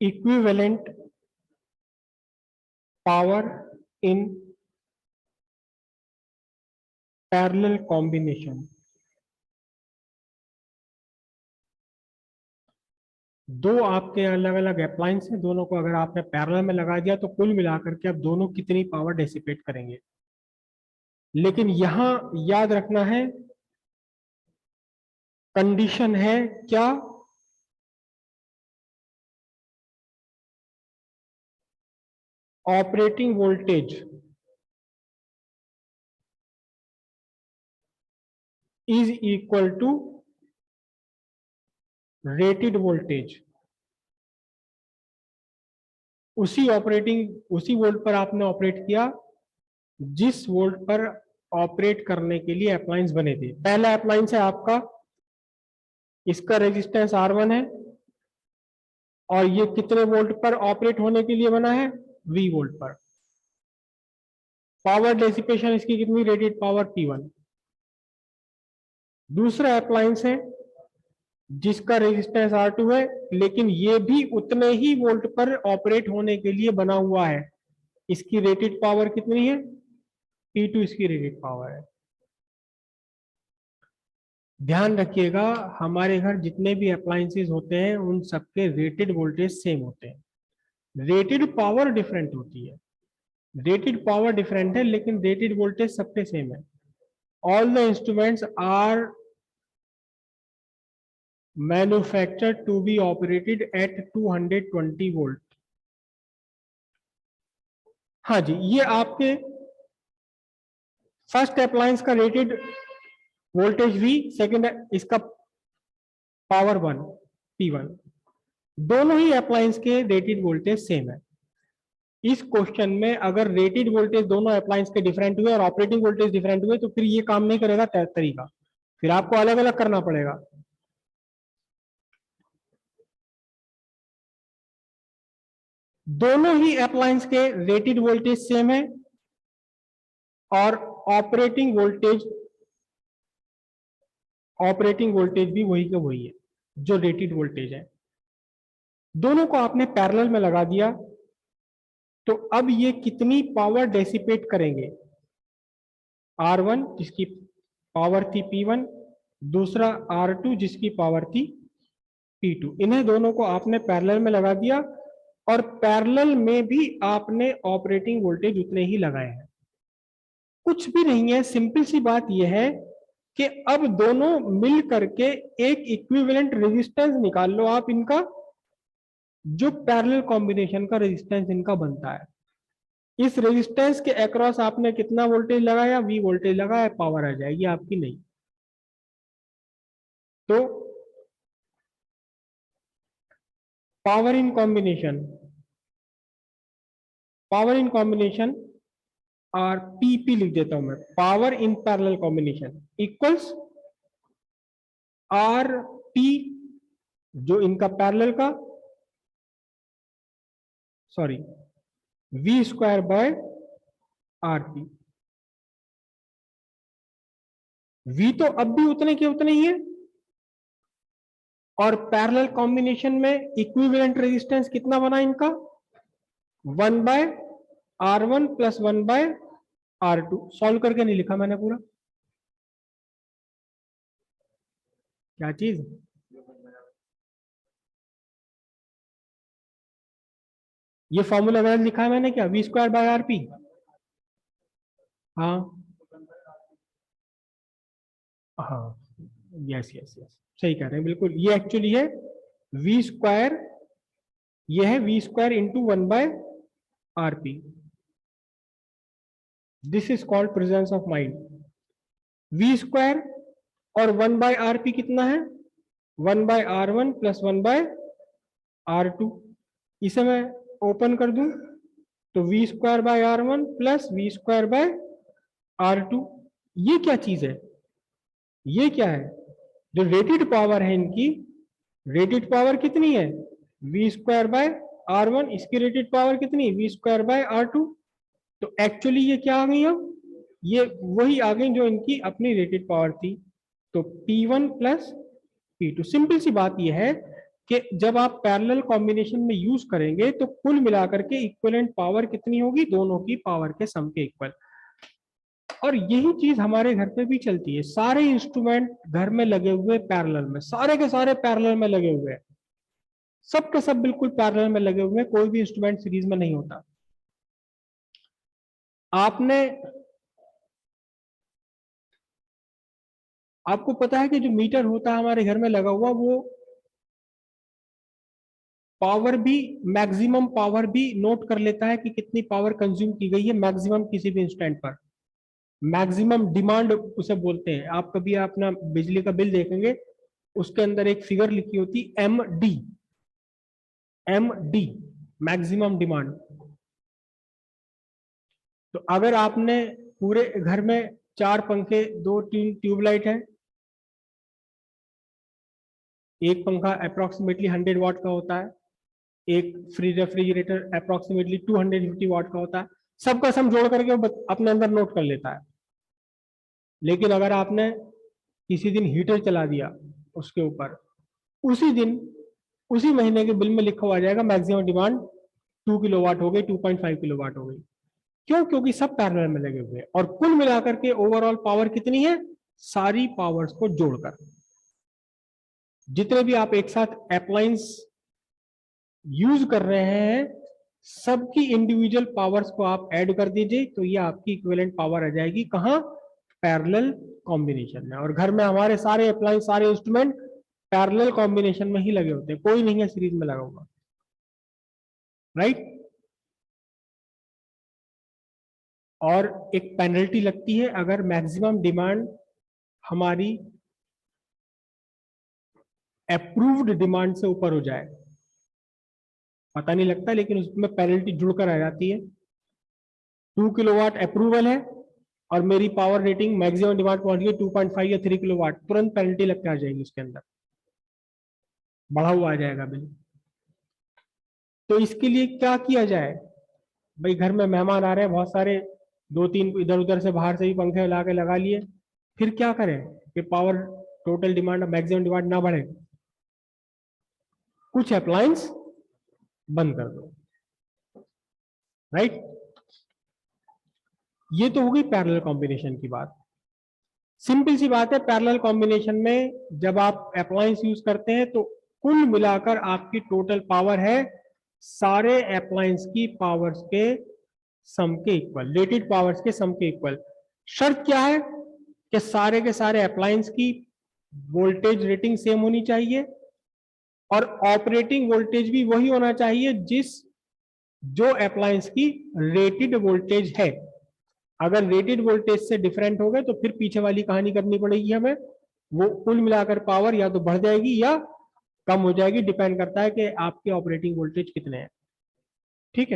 Equivalent power in parallel combination. दो आपके अलग अलग अप्लायंस हैं, दोनों को अगर आपने पैरेलल में लगा दिया तो कुल मिलाकर के अब दोनों कितनी पावर डेसिपेट करेंगे। लेकिन यहां याद रखना है, कंडीशन है क्या, operating voltage is equal to rated voltage. उसी वोल्ट पर आपने ऑपरेट किया जिस वोल्ट पर ऑपरेट करने के लिए अप्लायंस बने थे। पहला अप्लायंस है आपका, इसका रेजिस्टेंस R1 है और ये कितने वोल्ट पर ऑपरेट होने के लिए बना है, V वोल्ट पर। पावर डेसिपेशन इसकी कितनी, रेटेड पावर P1। दूसरा अप्लायंस है जिसका रेजिस्टेंस R2 है, लेकिन ये भी उतने ही वोल्ट पर ऑपरेट होने के लिए बना हुआ है। इसकी रेटेड पावर कितनी है, P2 इसकी रेटेड पावर है। ध्यान रखिएगा, हमारे घर जितने भी अप्लायंसेस होते हैं उन सबके रेटेड वोल्टेज सेम होते हैं। रेटेड पावर डिफरेंट होती है, रेटेड पावर डिफरेंट है, लेकिन रेटेड वोल्टेज सबके सेम है। All the instruments are manufactured to be operated at 220 volt. हाँ जी, ये आपके फर्स्ट अप्लायंस का रेटेड वोल्टेज V, सेकंड इसका पावर 1 P1। दोनों ही अप्लायंस के रेटेड वोल्टेज सेम है। इस क्वेश्चन में अगर रेटेड वोल्टेज दोनों अप्लायंस के डिफरेंट हुए और ऑपरेटिंग वोल्टेज डिफरेंट हुए तो फिर ये काम नहीं करेगा तरीका, फिर आपको अलग अलग करना पड़ेगा। दोनों ही अप्लायंस के रेटेड वोल्टेज सेम है और ऑपरेटिंग वोल्टेज भी वही के वही है जो रेटेड वोल्टेज है। दोनों को आपने पैरेलल में लगा दिया तो अब ये कितनी पावर डेसिपेट करेंगे, R1 जिसकी पावर थी P1, दूसरा R2 जिसकी पावर थी P2। इन्हें दोनों को आपने पैरेलल में लगा दिया और पैरेलल में भी आपने ऑपरेटिंग वोल्टेज उतने ही लगाए हैं। कुछ भी नहीं है, सिंपल सी बात यह है कि अब दोनों मिल करके एक इक्विवेलेंट रेजिस्टेंस निकाल लो आप इनका, जो पैरेलल कॉम्बिनेशन का रेजिस्टेंस इनका बनता है। इस रेजिस्टेंस के अक्रॉस आपने कितना वोल्टेज लगाया, V वोल्टेज लगाया, पावर आ जाएगी आपकी नहीं। तो पावर इन कॉम्बिनेशन और PP लिख देता हूं मैं, power in parallel combination equals RP जो इनका पैरेलल का, sorry V square by RP। V तो अब भी उतने के उतने ही है और पैरेलल कॉम्बिनेशन में इक्विवेलेंट रेजिस्टेंस कितना बना इनका, 1/R1 प्लस 1/R2। सॉल्व करके नहीं लिखा मैंने पूरा, क्या चीज, ये फॉर्मूला वैसे लिखा है मैंने क्या, V स्क्वायर बाय RP। हाँ हाँ, यस यस यस, सही कह रहे हैं बिल्कुल। ये एक्चुअली है V स्क्वायर, ये है V square into 1/RP। This is called presence of mind. V square और 1/RP कितना है, 1/R1 प्लस 1/R2। इसे मैं ओपन कर दूं तो V square by R1 plus V square by R2। ये क्या चीज है, ये क्या है, जो रेटेड पावर है इनकी, रेटेड पावर कितनी है, V स्क्वायर बाय R1, इसकी रेटेड पावर कितनी, V स्क्वायर बाय R2। तो एक्चुअली ये क्या आ गई, अब ये वही आ गई जो इनकी अपनी रेटेड पावर थी। तो P1 प्लस P2। सिंपल सी बात यह है कि जब आप पैरेलल कॉम्बिनेशन में यूज करेंगे तो कुल मिलाकर के इक्विवेलेंट पावर कितनी होगी, दोनों की पावर के सम के इक्वल। और यही चीज हमारे घर पे भी चलती है, सारे इंस्ट्रूमेंट घर में लगे हुए पैरेलल में, सारे के सारे पैरेलल में लगे हुए हैं, सब के सब बिल्कुल पैरेलल में लगे हुए हैं, कोई भी इंस्ट्रूमेंट सीरीज में नहीं होता। आपको पता है कि जो मीटर होता है हमारे घर में लगा हुआ, वो पावर भी, मैक्सिमम पावर भी नोट कर लेता है कि कितनी पावर कंज्यूम की गई है मैक्सिमम किसी भी इंस्टेंट पर। मैक्सिमम डिमांड उसे बोलते हैं। आप कभी अपना बिजली का बिल देखेंगे, उसके अंदर एक फिगर लिखी होती एम डी, मैक्सिमम डिमांड। तो अगर आपने पूरे घर में 4 पंखे, 2 ट्यूबलाइट है, एक पंखा अप्रोक्सीमेटली 100 वाट का होता है, एक फ्री रेफ्रिजरेटर अप्रोक्सीमेटली 250 वाट का होता है, सबका सम जोड़ करके वो अपने अंदर नोट कर लेता है। लेकिन अगर आपने किसी दिन हीटर चला दिया उसके ऊपर, उसी दिन उसी महीने के बिल में लिखा हुआ जाएगा मैक्सिमम डिमांड 2 किलोवाट हो गई, 2.5 किलोवाट हो गई। क्यों? क्योंकि सब पैरेलल में लगे हुए हैं और कुल मिलाकर के ओवरऑल पावर कितनी है, सारी पावर्स को जोड़कर। जितने भी आप एक साथ अप्लायंस यूज कर रहे हैं, सबकी इंडिविजुअल पावर्स को आप ऐड कर दीजिए, तो ये आपकी इक्विवेलेंट पावर आ जाएगी कहां, पैरेलल कॉम्बिनेशन में। और घर में हमारे सारे अप्लायंस, सारे इंस्ट्रूमेंट पैरेलल कॉम्बिनेशन में ही लगे होते हैं, कोई नहीं है सीरीज में लगा हुआ, राइट। और एक पेनल्टी लगती है अगर मैक्सिमम डिमांड हमारी अप्रूव्ड डिमांड से ऊपर हो जाए। पता नहीं लगता, लेकिन उसमें पेनल्टी जुड़कर आ जाती है। 2 किलोवाट अप्रूवल है और मेरी पावर रेटिंग मैक्सिमम डिमांड पहुंच गई 2.5 या 3 किलोवाट, तुरंत पेनल्टी लग के आ जाएगी, उसके अंदर बढ़ा हुआ आ जाएगा बिल। तो इसके लिए क्या किया जाए भाई, घर में मेहमान आ रहे हैं बहुत सारे, 2-3 इधर उधर से बाहर से भी पंखे ला के लगा लिए, फिर क्या करें कि power total demand, maximum demand ना बढ़े, कुछ अप्लायंस बंद कर दो, राइट। ये तो हो गई पैरेलल कॉम्बिनेशन की बात। सिंपल सी बात है, पैरेलल कॉम्बिनेशन में जब आप अप्लायंस यूज करते हैं तो कुल मिलाकर आपकी टोटल पावर है सारे अप्लायंस की पावर्स के सम के इक्वल, रेटेड पावर्स के सम के इक्वल। शर्त क्या है कि सारे के सारे अप्लायंस की वोल्टेज रेटिंग सेम होनी चाहिए और ऑपरेटिंग वोल्टेज भी वही होना चाहिए जो अप्लायंस की रेटेड वोल्टेज है। अगर रेटेड वोल्टेज से डिफरेंट हो गए तो फिर पीछे वाली कहानी करनी पड़ेगी हमें, वो कुल मिलाकर पावर या तो बढ़ जाएगी या कम हो जाएगी, डिपेंड करता है कि आपके ऑपरेटिंग वोल्टेज कितने हैं।